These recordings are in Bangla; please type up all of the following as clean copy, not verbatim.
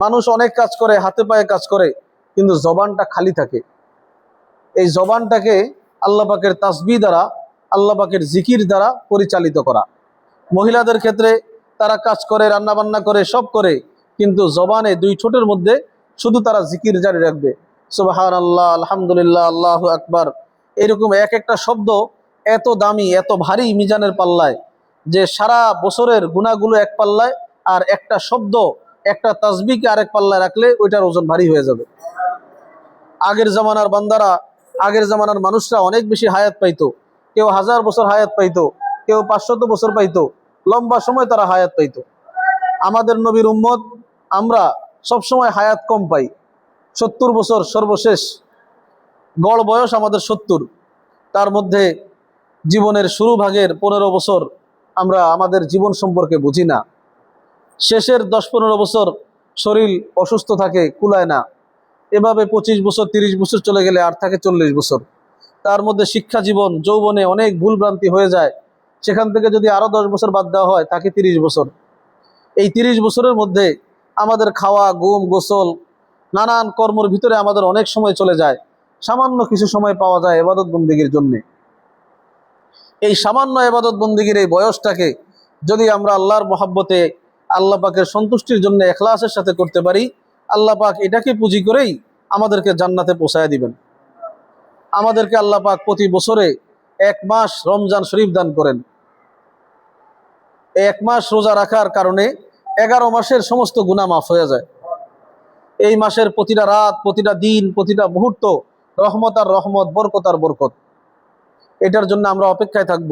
মানুষ অনেক কাজ করে, হাতে পায়ে কাজ করে, কিন্তু জবানটা খালি থাকে। এই জবানটাকে আল্লাহ পাকের তাসবিহ দ্বারা, আল্লাহ পাকের জিকির দ্বারা পরিচালিত করা। মহিলাদের ক্ষেত্রে তারা কাজ করে, রান্না বান্না করে, সব করে, কিন্তু জবানে দুই ঠোঁটের মধ্যে শুধু তারা জিকির জারি রাখবে, সুবহানাল্লাহ, আলহামদুলিল্লাহ, আল্লাহু আকবার। এরকম এক একটা শব্দ এত দামি, এত ভারী মিজানের পাল্লায়, যে সারা বছরের গুনাহগুলো এক পাল্লায়, আর একটা শব্দ, একটা তাসবিহকে আরেক পাল্লায় রাখলে ওইটার ওজন ভারী হয়ে যাবে। আগের জামানার বান্দারা, আগের জামানার মানুষরা অনেক বেশি হায়াত পাইতো। কেউ 1000 বছর হায়াত পাইতো, কেউ 500 বছর পাইতো, লম্বা সময় তারা হায়াত পাইতো। আমাদের নবীর উম্মত আমরা সব সময় হায়াত কম পাই। 70 বছর সর্বশেষ গড় বয়স আমাদের 70। তার মধ্যে জীবনের শুরু ভাগের 15 বছর আমরা আমাদের জীবন সম্পর্কে বুঝি না। শেষের 10-15 বছর শরীর অসুস্থ থাকে, কুলায় না। এভাবে 25 বছর 30 বছর চলে গেলে আর থাকে 40 বছর। তার মধ্যে শিক্ষা জীবন, যৌবনে অনেক ভুলভ্রান্তি হয়ে যায়। সেখান থেকে যদি আরও 10 বছর বাদ দেওয়া হয়, থাকে 30 বছর। এই 30 বছরের মধ্যে আমাদের খাওয়া, ঘুম, গোসল, নানান কর্মের ভিতরে আমাদের অনেক সময় চলে যায়। সামান্য কিছু সময় পাওয়া যায় ইবাদত বন্দেগীর জন্যে। এই সামান্য ইবাদত বন্দেগীর এই বয়সটাকে যদি আমরা আল্লাহর মহব্বতে, আল্লাহ পাকের সন্তুষ্টির জন্য ইখলাসের সাথে করতে পারি, আল্লাহ পাক এটাকে পুঁজি করেই আমাদেরকে জান্নাতে পৌঁছায় দিবেন। আমাদেরকে আল্লাহ পাক প্রতি বছরে 1 মাস রমজান শরীফ দান করেন। এই 1 মাস রোজা রাখার কারণে 11 মাসের সমস্ত গুনাহ মাফ হয়ে যায়। এই মাসের প্রতিটা রাত, প্রতিটা দিন, প্রতিটা মুহূর্ত রহমত আর রহমত, বরকত আর বরকত। এটার জন্য আমরা অপেক্ষায় থাকব।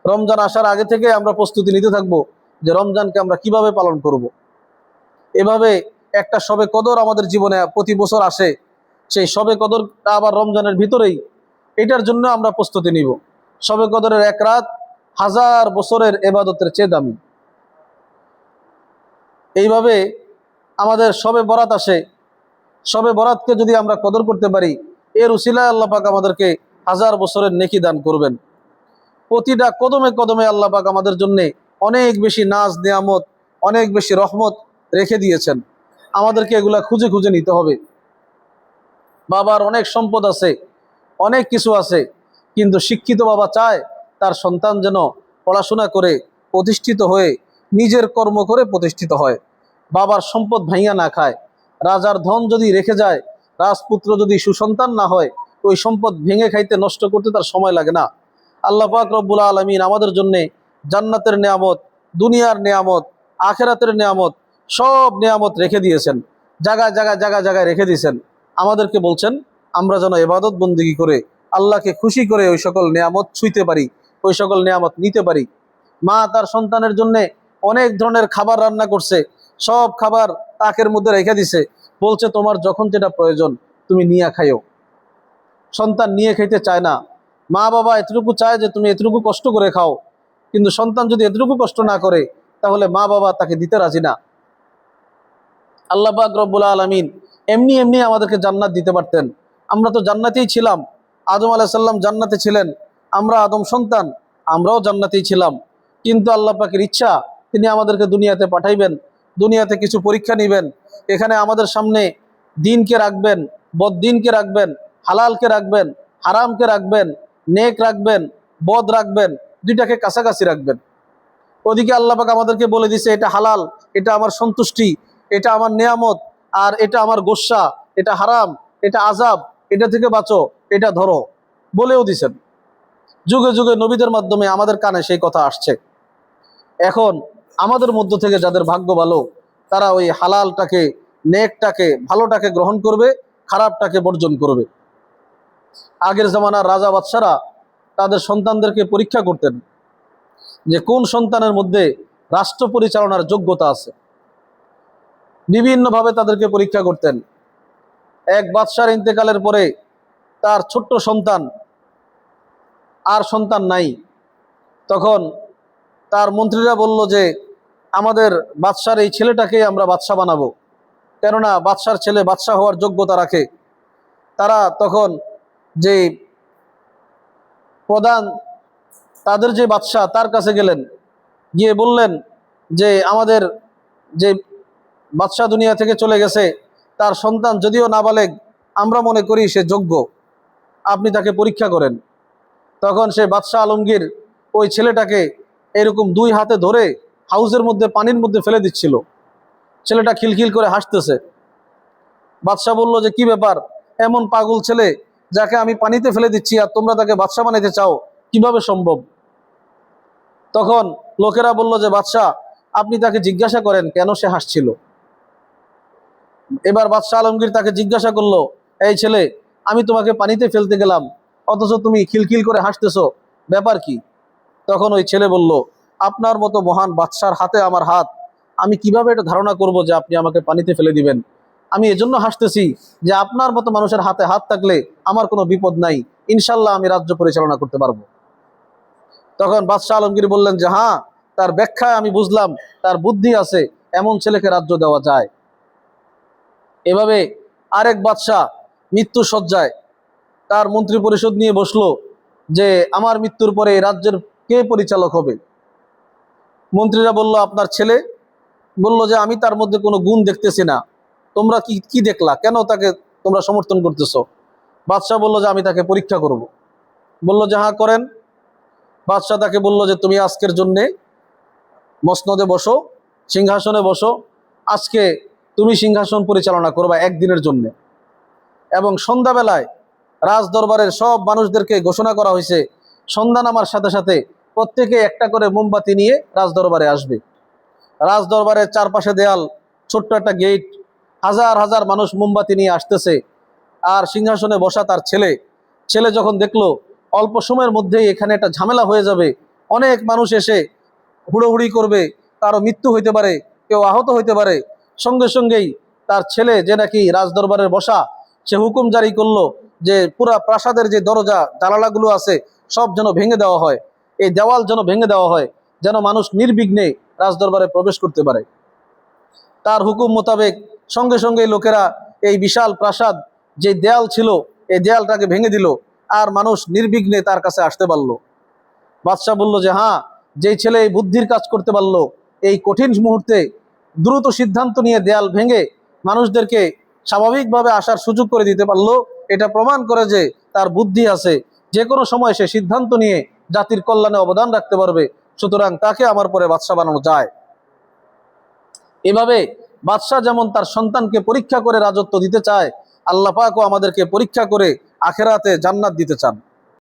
রমজান আসার আগে থেকে আমরা প্রস্তুতি নিতে থাকব যে রমজানকে আমরা কিভাবে পালন করব। এভাবে একটা শবে কদর আমাদের জীবনে প্রতি বছর আসে, সেই শবে কদরটা আবার রমজানের ভিতরেই। এটার জন্য আমরা প্রস্তুতি নিব। শবে কদরের 1 রাত 1000 বছরের ইবাদতের চেয়ে দামি। এইভাবে আমাদের শবে বরাত আসে। শবে বরাতকে যদি আমরা কদর করতে পারি, এর উসিলায় আল্লাহ পাক আমাদেরকে 1000 বছরের নেকি দান করবেন। প্রতিটা কদমে কদমে আল্লাহ পাক আমাদের জন্য অনেক বেশি নাজ নিয়ামত, অনেক বেশি রহমত রেখে দিয়েছেন। আমাদেরকে এগুলা খুঁজে খুঁজে নিতে হবে। বাবার অনেক সম্পদ আছে, অনেক কিছু আছে, কিন্তু শিক্ষিত বাবা চায় তার সন্তান যেন পড়াশোনা করে প্রতিষ্ঠিত হয়ে নিজের কর্ম করে প্রতিষ্ঠিত হয়, বাবার সম্পদ ভাইয়া না খায়। রাজার ধন যদি রেখে যায়, রাজপুত্র যদি সুসন্তান না হয়, ওই সম্পদ ভেঙে খাইতে, নষ্ট করতে তার সময় লাগে না। আল্লাহ পাক রব্বুল আলামিন আমাদের জন্যে জান্নাতের নেয়ামত, দুনিয়ার নেয়ামত, আখেরাতের নেয়ামত, সব নেয়ামত রেখে দিয়েছেন। জায়গায় জায়গায় জায়গায় জায়গায় রেখে দিয়েছেন। আমাদেরকে বলছেন আমরা যেন ইবাদত বন্দেগী করে আল্লাহকে খুশি করে ওই সকল নেয়ামত ছুঁইতে পারি, ওই সকল নেয়ামত নিতে পারি। মা তার সন্তানের জন্য অনেক ধরনের খাবার রান্না করছে, সব খাবার তাকের মধ্যে রেখে দিছে, বলছে তোমার যখন যেটা প্রয়োজন তুমি নিয়ে খাইও। সন্তান নিয়ে খাইতে চায় না। মা বাবা এতটুকু চায় যে তুমি এতটুকু কষ্ট করে খাও, কিন্তু সন্তান যদি এতটুকু কষ্ট না করে, তাহলে মা বাবা তাকে দিতে রাজি না। আল্লাহ পাক রব্বুল আলামিন এমনি এমনি আমাদেরকে জান্নাত দিতে পারতেন। আমরা তো জান্নাতেই ছিলাম। আদম আলাইহিস সালাম জান্নাতে ছিলেন, আমরা আদম সন্তান, আমরাও জান্নাতেই ছিলাম। কিন্তু আল্লাহ পাকের ইচ্ছা, তিনি আমাদেরকে দুনিয়াতে পাঠাইবেন, দুনিয়াতে কিছু পরীক্ষা নেবেন। এখানে আমাদের সামনে দিনকে রাখবেন, বদদিনকে রাখবেন, হালালকে রাখবেন, হারামকে রাখবেন, নেক রাখবেন, বদ রাখবেন, দুইটাকে কাছাকাছি রাখবেন। ওদিকে আল্লাহ পাক আমাদেরকে বলে দিছে এটা হালাল, এটা আমার সন্তুষ্টি, এটা আমার নেয়ামত, আর এটা আমার গোস্বা, এটা হারাম, এটা আযাব, এটা থেকে বাঁচো, এটা ধরো, বলেও দিছেন। যুগে যুগে নবীদের মাধ্যমে আমাদের কানে সেই কথা আসছে। এখন আমাদের মধ্য থেকে যাদের ভাগ্য ভালো, তারা ওই হালালটাকে, নেকটাকে, ভালোটাকে গ্রহণ করবে, খারাপটাকে বর্জন করবে। আগের জামানার রাজা বাদশারা তাদের সন্তানদেরকে পরীক্ষা করতেন যে কোন সন্তানের মধ্যে রাষ্ট্র পরিচালনার যোগ্যতা আছে। বিভিন্নভাবে তাদেরকে পরীক্ষা করতেন। এক বাদশার ইন্তেকালের পরে তার ছোট্ট সন্তান, আর সন্তান নাই, তখন তার মন্ত্রীরা বলল যে আমাদের বাদশার এই ছেলেটাকেই আমরা বাদশা বানাবো, কেননা বাদশার ছেলে বাদশা হওয়ার যোগ্যতা রাখে। তারা তখন যে প্রধান, তাদের যে বাদশাহ, তার কাছে গেলেন, গিয়ে বললেন যে আমাদের যে বাদশাহ দুনিয়া থেকে চলে গেছে, তার সন্তান যদিও নাবালেগ, আমরা মনে করি সে যোগ্য, আপনি তাকে পরীক্ষা করেন। তখন সে বাদশাহ আলমগীর ওই ছেলেটাকে এরকম দুই হাতে ধরে হাউজের মধ্যে, পানির মধ্যে ফেলে দিচ্ছিল। ছেলেটা খিলখিল করে হাসতেছে। বাদশাহ বলল যে কি ব্যাপার, এমন পাগল ছেলে যাকে আমি পানিতে ফেলে দিচ্ছি আর তোমরা তাকে বাদশাহ বানাইতে চাও, কিভাবে সম্ভব? তখন লোকেরা বলল যে বাদশাহ, আপনি তাকে জিজ্ঞাসা করেন কেন সে হাসছিল। এবার বাদশাহ আলমগীর তাকে জিজ্ঞাসা করলো, এই ছেলে, আমি তোমাকে পানিতে ফেলতে গেলাম অথচ তুমি খিলখিল করে হাসতেছো, ব্যাপার কি? তখন ওই ছেলে বলল, আপনার মতো মহান বাদশার হাতে আমার হাত, আমি কিভাবে এটা ধারণা করব যে আপনি আমাকে পানিতে ফেলে দিবেন? আমি এজন্য হাসতেছি যে আপনার মতো মানুষের হাতে হাত থাকলে আমার কোনো বিপদ নাই, ইনশাল্লাহ আমি রাজ্য পরিচালনা করতে পারবো। তখন বাদশাহ আলমগীর বললেন যে হ্যাঁ, তার ব্যাখ্যায় আমি বুঝলাম তার বুদ্ধি আছে, এমন ছেলেকে রাজ্য দেওয়া যায়। এভাবে আরেক বাদশাহ মৃত্যু সজ্জায় তার মন্ত্রী পরিষদ নিয়ে বসলো যে আমার মৃত্যুর পরে এই রাজ্যের কে পরিচালক হবে। মন্ত্রীরা বলল আপনার ছেলে। বলল যে আমি তার মধ্যে কোনো গুণ দেখতেছি না। তোমরা কি কি দেখলা, কেন তাকে তোমরা সমর্থন করতেছো? বাদশাহ বলল যে আমি তাকে পরীক্ষা করব। বলল যে হ্যাঁ করেন। বাদশাহ তাকে বলল যে তুমি আজকের জন্যে মসনদে বসো, সিংহাসনে বসো, আজকে তুমি সিংহাসন পরিচালনা করবা একদিনের জন্যে। এবং সন্ধ্যাবেলায় রাজ দরবারের সব মানুষদেরকে ঘোষণা করা হয়েছে সন্ধ্যা নামার সাথে সাথে প্রত্যেকে একটা করে মোমবাতি নিয়ে রাজ দরবারে আসবে। রাজ দরবারের চারপাশে দেয়াল, ছোট্ট একটা গেট, হাজার হাজার মানুষ মোমবাতি নিয়ে আসতেছে। আর সিংহাসনে বসা তার ছেলে, ছেলে যখন দেখলো অল্প সময়ের মধ্যেই এখানে একটা ঝামেলা হয়ে যাবে, অনেক মানুষ এসে হুড়োহুড়ি করবে, কারো মৃত্যু হইতে পারে, কেউ আহত হইতে পারে, সঙ্গে সঙ্গেই তার ছেলে যে নাকি রাজদরবারের বসা, সে হুকুম জারি করলো যে পুরা প্রাসাদের যে দরজা জানালাগুলো আছে সব যেন ভেঙে দেওয়া হয়, এই দেওয়াল যেন ভেঙে দেওয়া হয়, যেন মানুষ নির্বিঘ্নে রাজদরবারে প্রবেশ করতে পারে। তার হুকুম মোতাবেক সঙ্গে সঙ্গে লোকেরা এই বিশাল প্রাসাদ যে দেয়াল ছিল এই দেয়ালটাকে ভেঙে দিল, আর মানুষ নির্বিঘ্নে তার কাছে আসতে পারল। বাদশাহ বলল যে হ্যাঁ, যেই ছেলে এই বুদ্ধির কাজ করতে পারলো, এই কঠিন মুহূর্তে দ্রুত সিদ্ধান্ত নিয়ে দেয়াল ভেঙে মানুষদেরকে স্বাভাবিকভাবে আসার সুযোগ করে দিতে পারলো, এটা প্রমাণ করে যে তার বুদ্ধি আছে, যে কোনো সময় সে সিদ্ধান্ত নিয়ে জাতির কল্যাণে অবদান রাখতে পারবে, সুতরাং তাকে আমার পরে বাদশাহ বানানো যায়। এভাবে বাদশাহ যেমন তার সন্তানকে পরীক্ষা করে রাজত্ব দিতে চায়, আল্লাহ পাকও আমাদেরকে পরীক্ষা করে আখেরাতে জান্নাত দিতে চান।